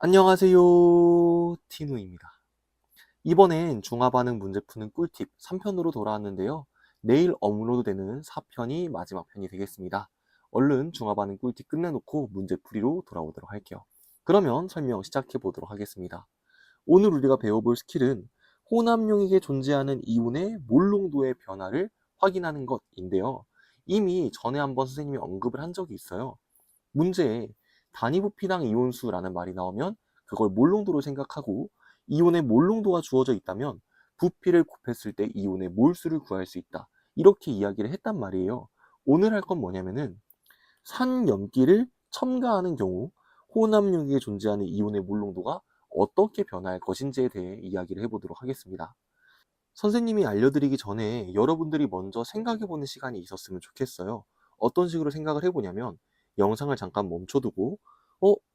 안녕하세요. 티누입니다. 이번엔 중화반응 문제 푸는 꿀팁 3편으로 돌아왔는데요. 내일 업로드되는 4편이 마지막 편이 되겠습니다. 얼른 중화반응 꿀팁 끝내놓고 문제풀이로 돌아오도록 할게요. 그러면 설명 시작해 보도록 하겠습니다. 오늘 우리가 배워볼 스킬은 혼합용액에 존재하는 이온의 몰농도의 변화를 확인하는 것인데요. 이미 전에 한번 선생님이 언급을 한 적이 있어요. 문제에 단위 부피당 이온수라는 말이 나오면 그걸 몰농도로 생각하고 이온의 몰농도가 주어져 있다면 부피를 곱했을 때 이온의 몰수를 구할 수 있다. 이렇게 이야기를 했단 말이에요. 오늘 할 건 뭐냐면은 산염기를 첨가하는 경우 혼합용액에 존재하는 이온의 몰농도가 어떻게 변할 것인지에 대해 이야기를 해보도록 하겠습니다. 선생님이 알려드리기 전에 여러분들이 먼저 생각해보는 시간이 있었으면 좋겠어요. 어떤 식으로 생각을 해보냐면 영상을 잠깐 멈춰두고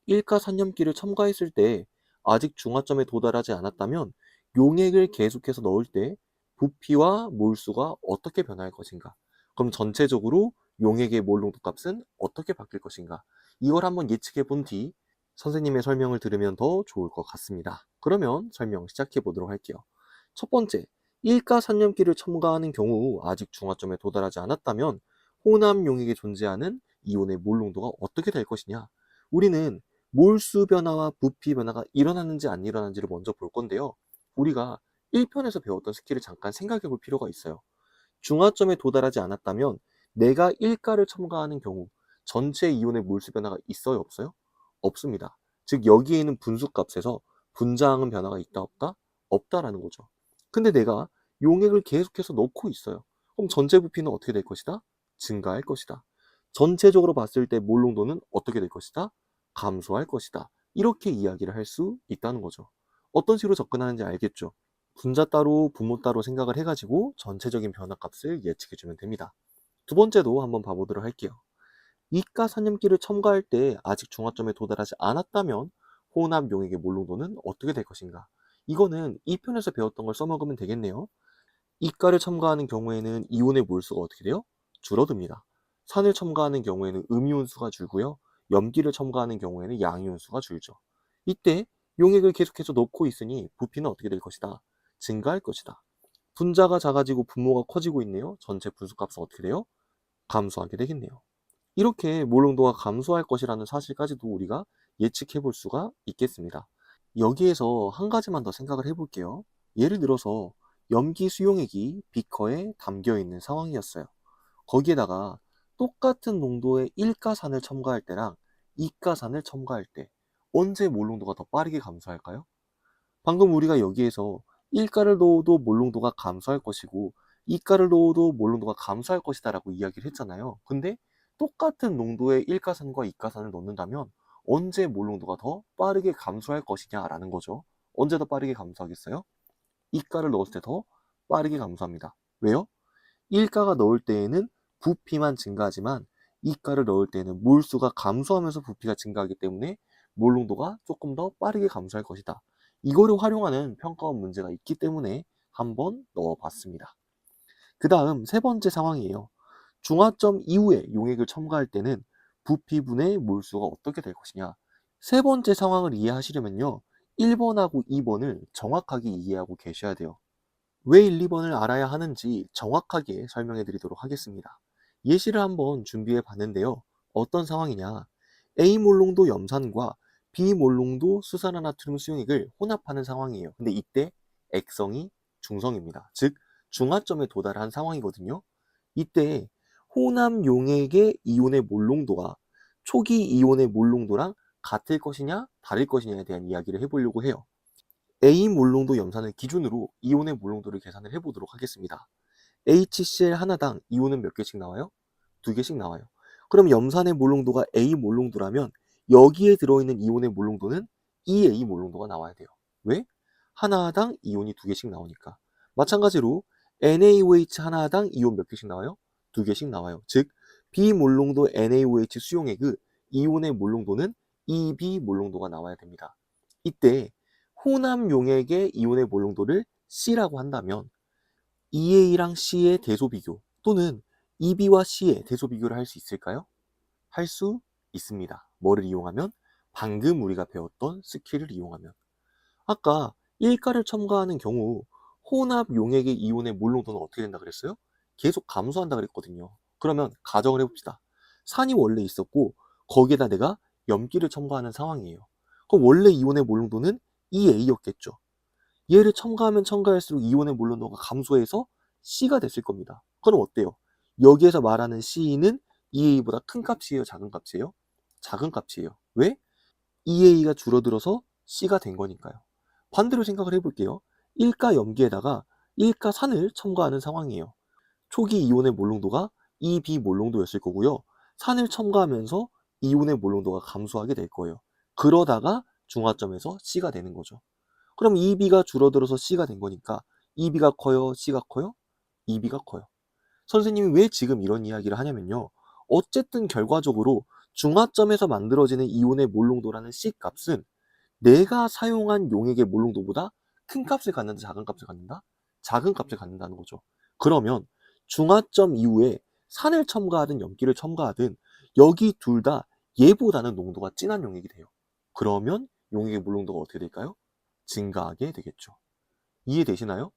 1가산염기를 첨가했을 때 아직 중화점에 도달하지 않았다면 용액을 계속해서 넣을 때 부피와 몰수가 어떻게 변할 것인가? 그럼 전체적으로 용액의 몰농도 값은 어떻게 바뀔 것인가? 이걸 한번 예측해 본 뒤 선생님의 설명을 들으면 더 좋을 것 같습니다. 그러면 설명 시작해 보도록 할게요. 첫 번째, 일가산염기를 첨가하는 경우 아직 중화점에 도달하지 않았다면 혼합 용액에 존재하는 이온의 몰농도가 어떻게 될 것이냐? 우리는 몰수 변화와 부피 변화가 일어나는지 안 일어나는지를 먼저 볼 건데요. 우리가 1편에서 배웠던 스킬을 잠깐 생각해 볼 필요가 있어요. 중화점에 도달하지 않았다면 내가 1가를 첨가하는 경우 전체 이온의 몰수 변화가 있어요, 없어요? 없습니다. 즉 여기에는 분수값에서 분자항은 변화가 있다, 없다? 없다라는 거죠. 근데 내가 용액을 계속해서 넣고 있어요. 그럼 전체 부피는 어떻게 될 것이다? 증가할 것이다. 전체적으로 봤을 때 몰농도는 어떻게 될 것이다? 감소할 것이다. 이렇게 이야기를 할 수 있다는 거죠. 어떤 식으로 접근하는지 알겠죠? 분자 따로 분모 따로 생각을 해가지고 전체적인 변화값을 예측해주면 됩니다. 두 번째도 한번 봐보도록 할게요. 이가산염기를 첨가할 때 아직 중화점에 도달하지 않았다면 혼합 용액의 몰농도는 어떻게 될 것인가? 이거는 2편에서 배웠던 걸 써먹으면 되겠네요. 이가를 첨가하는 경우에는 이온의 몰수가 어떻게 돼요? 줄어듭니다. 산을 첨가하는 경우에는 음이온수가 줄고요. 염기를 첨가하는 경우에는 양이온수가 줄죠. 이때 용액을 계속해서 넣고 있으니 부피는 어떻게 될 것이다? 증가할 것이다. 분자가 작아지고 분모가 커지고 있네요. 전체 분수값은 어떻게 돼요? 감소하게 되겠네요. 이렇게 몰농도가 감소할 것이라는 사실까지도 우리가 예측해 볼 수가 있겠습니다. 여기에서 한 가지만 더 생각을 해볼게요. 예를 들어서 염기 수용액이 비커에 담겨 있는 상황이었어요. 거기에다가 똑같은 농도의 1가산을 첨가할 때랑 2가산을 첨가할 때 언제 몰농도가 더 빠르게 감소할까요? 방금 우리가 여기에서 1가를 넣어도 몰농도가 감소할 것이고 2가를 넣어도 몰농도가 감소할 것이다 라고 이야기를 했잖아요. 근데 똑같은 농도의 1가산과 2가산을 넣는다면 언제 몰농도가 더 빠르게 감소할 것이냐라는 거죠. 언제 더 빠르게 감소하겠어요? 2가를 넣었을 때 더 빠르게 감소합니다. 왜요? 1가가 넣을 때에는 부피만 증가하지만 2가를 넣을 때에는 몰수가 감소하면서 부피가 증가하기 때문에 몰농도가 조금 더 빠르게 감소할 것이다. 이거를 활용하는 평가원 문제가 있기 때문에 한번 넣어봤습니다. 그 다음 세 번째 상황이에요. 중화점 이후에 용액을 첨가할 때는 부피분의 몰수가 어떻게 될 것이냐. 세 번째 상황을 이해하시려면요. 1번하고 2번을 정확하게 이해하고 계셔야 돼요. 왜 1, 2번을 알아야 하는지 정확하게 설명해 드리도록 하겠습니다. 예시를 한번 중비해 봤는데요. 어떤 상황이냐. A몰농도 염산과 B몰농도 수산화나트륨 수용액을 혼합하는 상황이에요. 근데 이때 액성이 중성입니다. 즉 중화점에 도달한 상황이거든요. 이때 혼합 용액의 이온의 몰농도가 초기 이온의 몰농도랑 같을 것이냐 다를 것이냐에 대한 이야기를 해보려고 해요. A 몰농도 염산을 기준으로 이온의 몰농도를 계산을 해보도록 하겠습니다. HCl 하나당 이온은 몇 개씩 나와요? 2개씩 나와요. 그럼 염산의 몰농도가 A 몰농도라면 여기에 들어있는 이온의 몰농도는 EA 몰농도가 나와야 돼요. 왜? 하나당 이온이 2개씩 나오니까. 마찬가지로 NaOH 하나당 이온 몇 개씩 나와요? 2개씩 나와요. 즉 B 몰농도 NaOH 수용액의 이온의 몰농도는 EB 몰농도가 나와야 됩니다. 이때 혼합 용액의 이온의 몰농도를 C라고 한다면 EA랑 C의 대소 비교 또는 EB와 C의 대소 비교를 할 수 있을까요? 할 수 있습니다. 뭐를 이용하면? 방금 우리가 배웠던 스킬을 이용하면. 아까 1가를 첨가하는 경우 혼합 용액의 이온의 몰농도는 어떻게 된다 그랬어요? 계속 감소한다 그랬거든요. 그러면 가정을 해봅시다. 산이 원래 있었고 거기에다 내가 염기를 첨가하는 상황이에요. 그럼 원래 이온의 몰농도는 EA였겠죠. 얘를 첨가하면 첨가할수록 이온의 몰농도가 감소해서 C가 됐을 겁니다. 그럼 어때요? 여기에서 말하는 C는 EA보다 큰 값이에요? 작은 값이에요? 작은 값이에요. 왜? EA가 줄어들어서 C가 된 거니까요. 반대로 생각을 해볼게요. 1가 염기에다가 1가 산을 첨가하는 상황이에요. 초기 이온의 몰농도가 EB 몰농도였을 거고요. 산을 첨가하면서 이온의 몰농도가 감소하게 될 거예요. 그러다가 중화점에서 C가 되는 거죠. 그럼 EB가 줄어들어서 C가 된 거니까 EB가 커요? C가 커요? EB가 커요. 선생님이 왜 지금 이런 이야기를 하냐면요. 어쨌든 결과적으로 중화점에서 만들어지는 이온의 몰농도라는 C 값은 내가 사용한 용액의 몰농도보다 큰 값을 갖는다, 작은 값을 갖는다? 작은 값을 갖는다는 거죠. 그러면 중화점 이후에 산을 첨가하든 염기를 첨가하든 여기 둘 다 얘보다는 농도가 진한 용액이 돼요. 그러면 용액의 몰농도가 어떻게 될까요? 증가하게 되겠죠. 이해되시나요?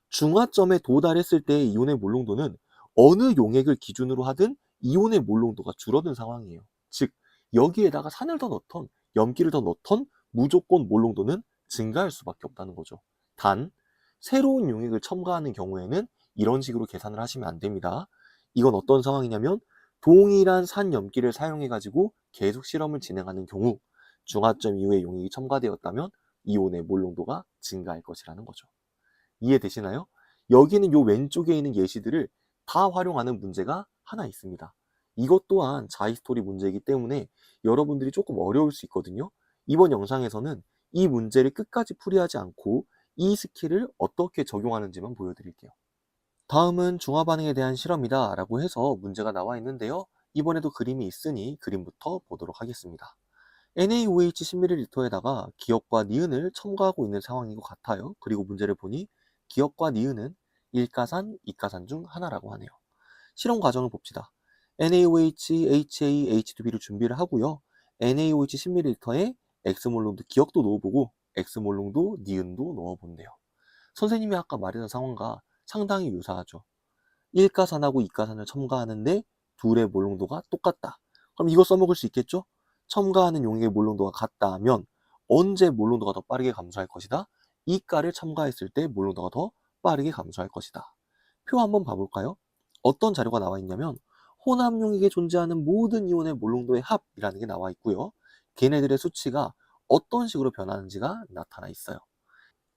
중화점에 도달했을 때의 이온의 몰농도는 어느 용액을 기준으로 하든 이온의 몰농도가 줄어든 상황이에요. 즉 여기에다가 산을 더 넣던 염기를 더 넣던 무조건 몰농도는 증가할 수밖에 없다는 거죠. 단 새로운 용액을 첨가하는 경우에는 이런 식으로 계산을 하시면 안 됩니다. 이건 어떤 상황이냐면 동일한 산 염기를 사용해 가지고 계속 실험을 진행하는 경우 중화점 이후에 용액이 첨가되었다면 이온의 몰농도가 증가할 것이라는 거죠. 이해되시나요? 여기는 요 왼쪽에 있는 예시들을 다 활용하는 문제가 하나 있습니다. 이것 또한 자히스토리 문제이기 때문에 여러분들이 조금 어려울 수 있거든요. 이번 영상에서는 이 문제를 끝까지 풀이하지 않고 이 스킬을 어떻게 적용하는지만 보여드릴게요. 다음은 중화반응에 대한 실험이다 라고 해서 문제가 나와 있는데요. 이번에도 그림이 있으니 그림부터 보도록 하겠습니다. NaOH 10ml에다가 기억과 니은을 첨가하고 있는 상황인 것 같아요. 그리고 문제를 보니 기억과 니은은 1가산, 2가산 중 하나라고 하네요. 실험 과정을 봅시다. NaOH, HA, H2B를 준비를 하고요. NaOH 10ml에 X몰롱도 기억도 넣어보고 X몰롱도 니은도 넣어본대요. 선생님이 아까 말했던 상황과 상당히 유사하죠. 1가산하고 2가산을 첨가하는데 둘의 몰롱도가 똑같다. 그럼 이거 써먹을 수 있겠죠? 첨가하는 용액의 몰롱도가 같다 하면 언제 몰롱도가 더 빠르게 감소할 것이다? 2가를 첨가했을 때 몰롱도가 더 빠르게 감소할 것이다. 표 한번 봐볼까요? 어떤 자료가 나와 있냐면 혼합 용액에 존재하는 모든 이온의 몰롱도의 합이라는 게 나와 있고요. 걔네들의 수치가 어떤 식으로 변하는지가 나타나 있어요.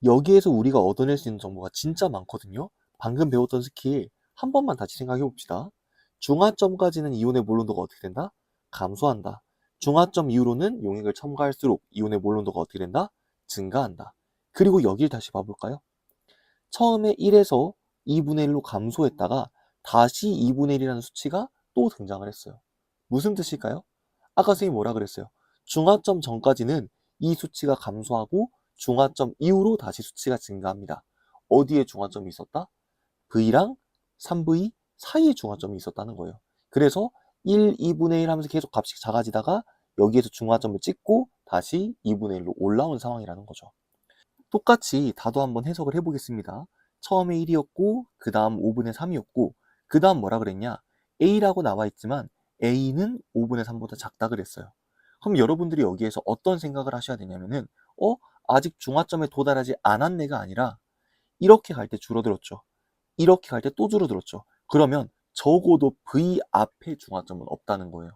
여기에서 우리가 얻어낼 수 있는 정보가 진짜 많거든요. 방금 배웠던 스킬 한 번만 다시 생각해 봅시다. 중화점까지는 이온의 몰론도가 어떻게 된다? 감소한다. 중화점 이후로는 용액을 첨가할수록 이온의 몰론도가 어떻게 된다? 증가한다. 그리고 여기를 다시 봐볼까요? 처음에 1에서 2분의 1로 감소했다가 다시 2분의 1이라는 수치가 또 등장을 했어요. 무슨 뜻일까요? 아까 선생님이 뭐라 그랬어요? 중화점 전까지는 이 수치가 감소하고 중화점 이후로 다시 수치가 증가합니다. 어디에 중화점이 있었다? V랑 3V 사이에 중화점이 있었다는 거예요. 그래서 1, 2분의 1 하면서 계속 값이 작아지다가 여기에서 중화점을 찍고 다시 2분의 1로 올라온 상황이라는 거죠. 똑같이 다도 한번 해석을 해보겠습니다. 처음에 1이었고 그 다음 5분의 3이었고 그 다음 뭐라 그랬냐? A라고 나와 있지만 A는 5분의 3보다 작다 그랬어요. 그럼 여러분들이 여기에서 어떤 생각을 하셔야 되냐면은 아직 중화점에 도달하지 않았네가 아니라 이렇게 갈 때 줄어들었죠. 이렇게 갈 때 또 줄어들었죠. 그러면 적어도 V 앞에 중화점은 없다는 거예요.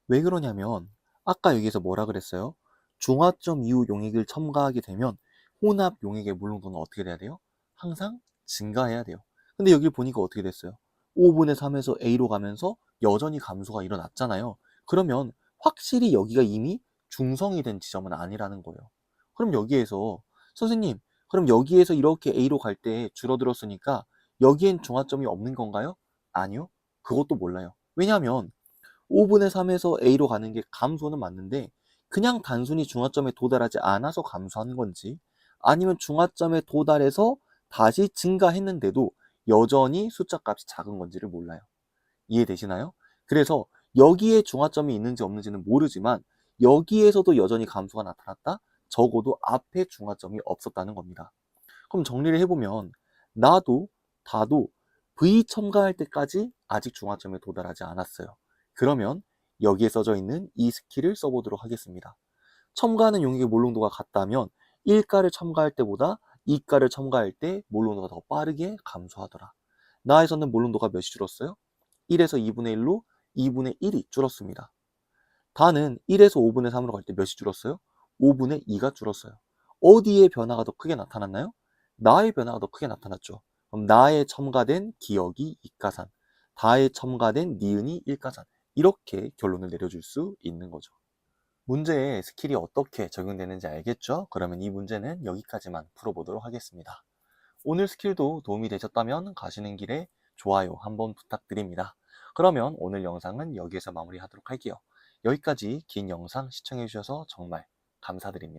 왜 그러냐면 아까 여기에서 뭐라 그랬어요? 중화점 이후 용액을 첨가하게 되면 혼합 용액의 몰롱도는 어떻게 돼야 돼요? 항상 증가해야 돼요. 근데 여기 보니까 어떻게 됐어요? 5분의 3에서 A로 가면서 여전히 감소가 일어났잖아요. 그러면 확실히 여기가 이미 중성이 된 지점은 아니라는 거예요. 그럼 여기에서 선생님, 그럼 여기에서 이렇게 A로 갈 때 줄어들었으니까 여기엔 중화점이 없는 건가요? 아니요. 그것도 몰라요. 왜냐하면 5분의 3에서 A로 가는 게 감소는 맞는데 그냥 단순히 중화점에 도달하지 않아서 감소한 건지 아니면 중화점에 도달해서 다시 증가했는데도 여전히 숫자 값이 작은 건지를 몰라요. 이해되시나요? 그래서 여기에 중화점이 있는지 없는지는 모르지만 여기에서도 여전히 감소가 나타났다? 적어도 앞에 중화점이 없었다는 겁니다. 그럼 정리를 해보면 나도, 다도 V 첨가할 때까지 아직 중화점에 도달하지 않았어요. 그러면 여기에 써져 있는 이 스킬을 써보도록 하겠습니다. 첨가하는 용액의 몰롱도가 같다면 1가를 첨가할 때보다 2가를 첨가할 때 몰롱도가 더 빠르게 감소하더라. 나에서는 몰롱도가 몇이 줄었어요? 1에서 2분의 1로 2분의 1이 줄었습니다. 다는 1에서 5분의 3으로 갈 때 몇이 줄었어요? 5분의 2가 줄었어요. 어디에 변화가 더 크게 나타났나요? 나의 변화가 더 크게 나타났죠. 그럼 나에 첨가된 기억이 이가산, 다에 첨가된 니은이 일가산, 이렇게 결론을 내려줄 수 있는 거죠. 문제에 스킬이 어떻게 적용되는지 알겠죠? 그러면 이 문제는 여기까지만 풀어보도록 하겠습니다. 오늘 스킬도 도움이 되셨다면 가시는 길에 좋아요 한번 부탁드립니다. 그러면 오늘 영상은 여기에서 마무리하도록 할게요. 여기까지 긴 영상 시청해주셔서 정말 감사드립니다.